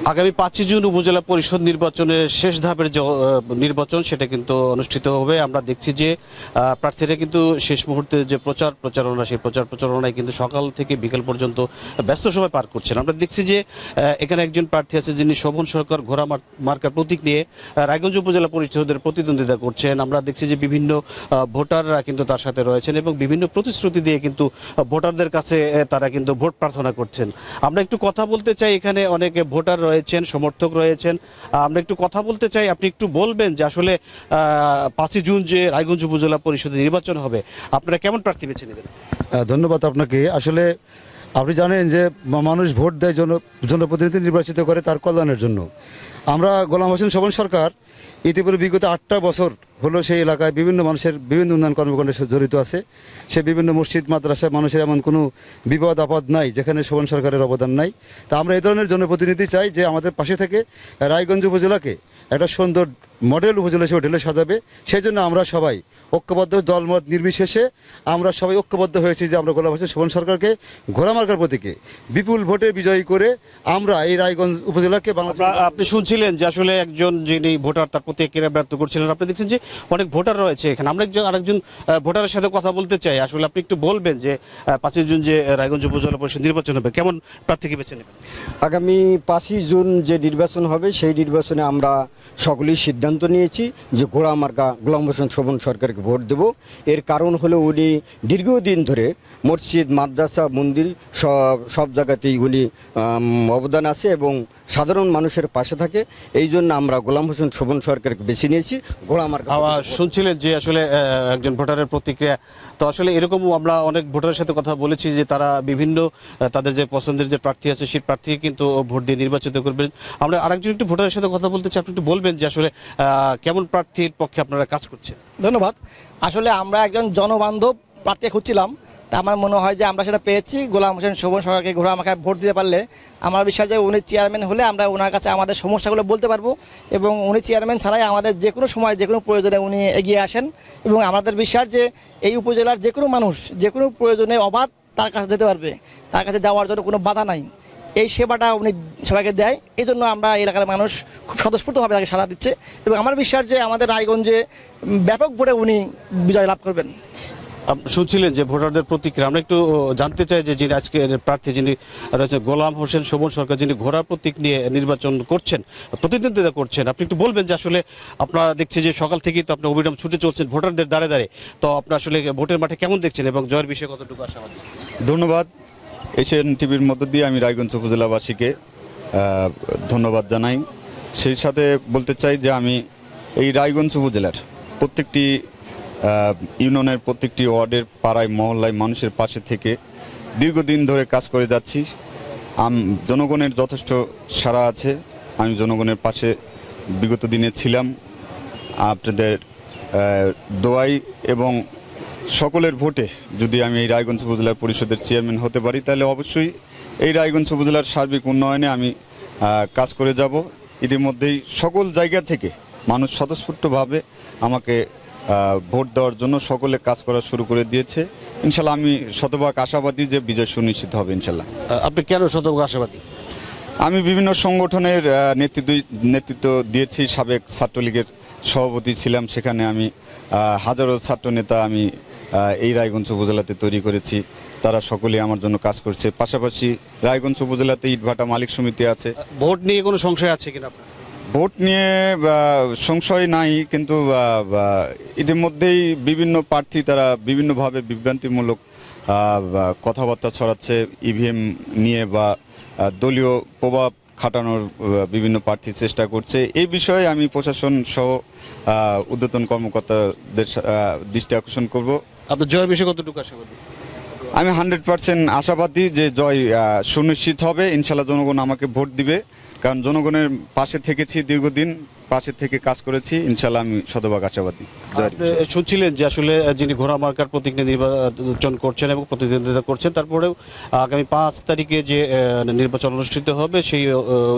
আগামী 5ই জুন উপজেলা পরিষদ নির্বাচনের শেষ ধাপের যে নির্বাচন সেটা কিন্তু অনুষ্ঠিত হবে। আমরা দেখছি যে প্রার্থীরা কিন্তু শেষ মুহূর্তে যে প্রচারণা সেই প্রচারণায় কিন্তু সকাল থেকে বিকেল পর্যন্ত ব্যস্ত সময় পার করছেন। আমরা দেখছি যে এখানে একজন প্রার্থী আছে যিনি শোভন সরকার ঘোড়া মার্কার প্রতীক নিয়ে রায়গঞ্জ উপজেলা পরিষদের প্রতিদ্বন্দ্বিতা করছেন। আমরা দেখছি যে বিভিন্ন ভোটাররা কিন্তু তার সাথে রয়েছেন এবং বিভিন্ন প্রতিশ্রুতি দিয়ে কিন্তু ভোটারদের কাছে তারা কিন্তু ভোট প্রার্থনা করছেন। আমরা একটু কথা বলতে চাই, এখানে অনেক ভোটার রয়েছেন, সমর্থক রয়েছেন। আমরা একটু কথা বলতে চাই, আপনি একটু বলবেন যে আসলে 5ই জুন যে রায়গঞ্জ উপজেলা পরিষদের নির্বাচন হবে আপনারা কেমন প্রার্থী বেছে নেবেন? ধন্যবাদ আপনাকে। আসলে আপনি জানেন যে মানুষ ভোট দেয় জনপ্রতিনিধি নির্বাচিত করে তার কল্যাণের জন্য। আমরা গোলাম হোসেন শোভন সরকার ইতিপূর্বে বিগত 8টা বছর হলো সেই এলাকায় বিভিন্ন মানুষের বিভিন্ন উন্নয়ন কর্মকাণ্ডে জড়িত আছে। সে বিভিন্ন মসজিদ মাদ্রাসায় মানুষের এমন কোনো বিপদ আপদ নাই যেখানে শোভন সরকারের অবদান নাই। তা আমরা এই ধরনের জনপ্রতিনিধি চাই যে আমাদের পাশে থেকে রায়গঞ্জ উপজেলাকে একটা সুন্দর মডেল উপজেলা হিসেবে ঢেলে সাজাবে। সেই জন্য আমরা সবাই ঐক্যবদ্ধ, দলমত নির্বিশেষে আমরা সবাই ঐক্যবদ্ধ হয়েছি যে আমরা গোলাম হোসেন শোভন সরকারকে ঘোড়া মার্কার প্রতীকে বিপুল ভোটে বিজয়ী করে আমরা এই রায়গঞ্জ উপজেলাকে বাংলাদেশ। আপনি শুনছিলেন যে আসলে একজন যিনি ভোটার তার প্রতি একেবারে ব্যর্থ করছিলেন। আপনি দেখছেন যে অনেক ভোটার রয়েছে এখানে। আমরা আরেকজন ভোটারের সাথে কথা বলতে চাই। আসলে আপনি একটু বলবেন যে 5ই জুন যে রায়গঞ্জ উপজেলা পরিষদ নির্বাচন হবে কেমন প্রার্থীকে বেছে নেবেন? আগামী 5ই জুন যে নির্বাচন হবে সেই নির্বাচনে আমরা সকলেই সিদ্ধান্ত নিয়েছি যে ঘোড়া মার্কা গোলাম হোসেন শোভন সরকারকে ভোট দেব। এর কারণ হলো উনি দীর্ঘদিন ধরে মসজিদ, মাদ্রাসা, মন্দির সব জায়গাতেই উনি অবদান আছে এবং সাধারণ মানুষের পাশে থাকে। এই জন্য আমরা গোলাম হোসেন শোভন সরকারকে বেছে নিয়েছি ঘোড়া মার্কা। শুনছিলেন যে আসলে একজন ভোটারের প্রতিক্রিয়া। তো আসলে এরকম আমরা অনেক ভোটারের সাথে কথা বলেছি যে তারা বিভিন্ন তাদের যে পছন্দের যে প্রার্থী আছে সেই প্রার্থীকে কিন্তু ভোট দিয়ে নির্বাচিত করবেন। আমরা আরেকজন একটু ভোটারের সাথে কথা বলতে চাই। আপনি একটু বলবেন যে আসলে কেমন প্রার্থীর পক্ষে আপনারা কাজ করছেন? ধন্যবাদ। আসলে আমরা একজন জনবান্ধব প্রার্থী খুঁজছিলাম, তা আমার মনে হয় যে আমরা সেটা পেয়েছি। গোলাম হোসেন শোভন সরকারকে ঘোড়া আমাকে ভোট দিতে পারলে আমার বিশ্বাস যে উনি চেয়ারম্যান হলে আমরা ওনার কাছে আমাদের সমস্যাগুলো বলতে পারবো এবং উনি চেয়ারম্যান ছাড়াই আমাদের যে কোনো সময় যে কোনো প্রয়োজনে উনি এগিয়ে আসেন এবং আমাদের বিশ্বাস যে এই উপজেলার যে কোনো মানুষ যে কোনো প্রয়োজনে অবাধ তার কাছে যেতে পারবে, তার কাছে যাওয়ার জন্য কোনো বাধা নাই। এই সেবাটা উনি সবাইকে দেয়। এই জন্য আমরা এলাকার মানুষ খুব স্বতঃস্ফূর্তভাবে তাকে সাড়া দিচ্ছে এবং আমার বিশ্বাস যে আমাদের রায়গঞ্জে ব্যাপক ভোটে উনি বিজয় লাভ করবেন। শুনছিলেন যে ভোটারদের প্রতিক্রিয়া। আমরা একটু জানতে চাই যে যিনি আজকে প্রার্থী যিনি রয়েছে গোলাম হোসেন শোভন সরকার, যিনি ঘোড়ার প্রতীক নিয়ে নির্বাচন করছেন, প্রতিদ্বন্দ্বিতা করছেন, আপনি একটু বলবেন যে আসলে আপনারা দেখছি যে সকাল থেকেই তো আপনার অবিরাম ছুটে চলছেন ভোটারদের দ্বারে দ্বারে। তো আপনার আসলে ভোটের মাঠে কেমন দেখছেন এবং জয়ের বিষয়ে কতটুকু আশাবাদী? ধন্যবাদ। এশিয়ান টিভির মধ্য দিয়ে আমি রায়গঞ্জ উপজেলাবাসীকে ধন্যবাদ জানাই। সেই সাথে বলতে চাই যে আমি এই রায়গঞ্জ উপজেলার প্রত্যেকটি ইউনিয়নের প্রত্যেকটি ওয়ার্ডের পাড়ায় মহল্লায় মানুষের পাশে থেকে দীর্ঘদিন ধরে কাজ করে যাচ্ছি। জনগণের যথেষ্ট সাড়া আছে। আমি জনগণের পাশে বিগত দিনে ছিলাম। আপনাদের দোয়াই এবং সকলের ভোটে যদি আমি এই রায়গঞ্জ উপজেলা পরিষদের চেয়ারম্যান হতে পারি তাহলে অবশ্যই এই রায়গঞ্জ উপজেলার সার্বিক উন্নয়নে আমি কাজ করে যাব। ইতিমধ্যেই সকল জায়গা থেকে মানুষ স্বতঃস্ফূর্তভাবে আমাকে ভোট দেওয়ার জন্য সকলে কাজ করা শুরু করে দিয়েছে। ইনশাল্লাহ আমি শতভাগ আশাবাদী যে বিজয় সুনিশ্চিত হবে ইনশাল্লাহ। আপনি কেন শতভাগ আশাবাদী? আমি বিভিন্ন সংগঠনের নেতৃত্ব দিয়েছি। সাবেক ছাত্রলীগের সভাপতি ছিলাম, সেখানে আমি হাজারো ছাত্র নেতা আমি এই রায়গঞ্জ উপজেলাতে তৈরি করেছি। তারা সকলেই আমার জন্য কাজ করছে। পাশাপাশি রায়গঞ্জ উপজেলাতে ইটভাটা মালিক সমিতি আছে। ভোট নিয়ে কোনো সংশয় আছে কিনা আপনার? ভোট নিয়ে সংশয় নাই, কিন্তু ইতিমধ্যেই বিভিন্ন প্রার্থী তারা বিভিন্নভাবে বিভ্রান্তিমূলক কথাবার্তা ছড়াচ্ছে ইভিএম নিয়ে বা দলীয় প্রভাব খাটানোর বিভিন্ন প্রার্থী চেষ্টা করছে। এই বিষয়ে আমি প্রশাসন সহ ঊর্ধ্বতন কর্মকর্তাদের দৃষ্টি আকর্ষণ করব। আপনার জয়ের বিষয়ে কতটুকু আশাবাদী? আমি 100% আশাবাদী যে জয় সুনিশ্চিত হবে। ইনশাল্লাহ জনগণ আমাকে ভোট দিবে, কারণ জনগণের পাশে থেকেছি, দীর্ঘদিন পাশে থেকে কাজ করেছি। ইনশাল্লাহ আমি শতভাগ আশাবাদী। শুনছিলেন যে আসলে যিনি ঘোড়া মার্কার প্রতীক নিয়ে নির্বাচন করছেন এবং প্রতিদ্বন্দ্বিতা করছেন, তারপরেও আগামী 5 তারিখে যে নির্বাচন অনুষ্ঠিত হবে সেই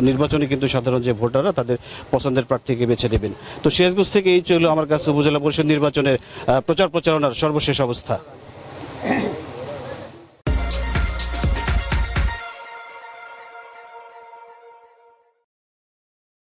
নির্বাচনে কিন্তু সাধারণ যে ভোটাররা তাদের পছন্দের প্রার্থীকে বেছে দেবেন। তো শেষগুজ থেকে এই ছিল আমার কাছে উপজেলা পরিষদ নির্বাচনের প্রচারণার সর্বশেষ অবস্থা।